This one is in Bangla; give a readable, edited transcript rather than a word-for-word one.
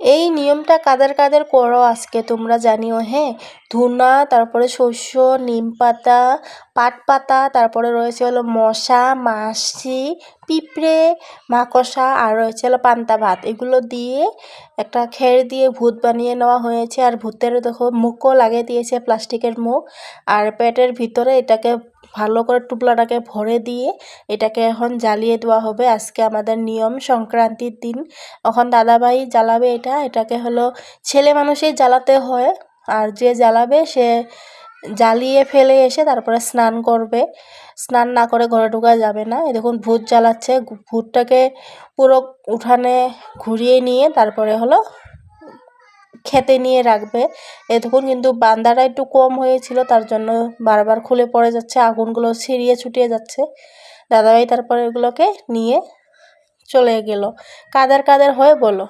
এই নিয়মটা কাদের কাদের করো আজকে তোমরা জানিও, হ্যাঁ। ধুনা, তারপরে শস্য, নিম পাতা, পাট পাতা, তারপরে রয়েছে হলো মশা, মাছি, পিঁপড়ে, মাকড়সা, আর রয়েছে হলো পান্তা ভাত। এগুলো দিয়ে একটা খের দিয়ে ভূত বানিয়ে নেওয়া হয়েছে। আর ভূতের দেখো মুখও লাগিয়ে দিয়েছে, প্লাস্টিকের মুখ। আর পেটের ভিতরে এটাকে ভালো করে টুপলাটাকে ভরে দিয়ে এটাকে এখন জ্বালিয়ে দেওয়া হবে। আজকে আমাদের নিয়ম, সংক্রান্তির দিন। এখন দাদাভাই জ্বালাবে এটাকে হলো ছেলে মানুষই জ্বালাতে হয়। আর যে জ্বালাবে সে জ্বালিয়ে ফেলে এসে তারপরে স্নান করবে। স্নান না করে ঘরে ঢোকা যাবে না। এই দেখুন ভূত জ্বালাচ্ছে। ভূতটাকে পুরো উঠানে ঘুরিয়ে নিয়ে তারপরে হলো খেতে নিয়ে রাখবে। এতক্ষণ কিন্তু বান্দাটা একটু কম হয়েছিল, তার জন্য বারবার খুলে পড়ে যাচ্ছে, আগুনগুলো ছিঁড়িয়ে ছুটিয়ে যাচ্ছে। দাদাভাই তারপরে এগুলোকে নিয়ে চলে গেল। কাদের কাদের হয় বলো।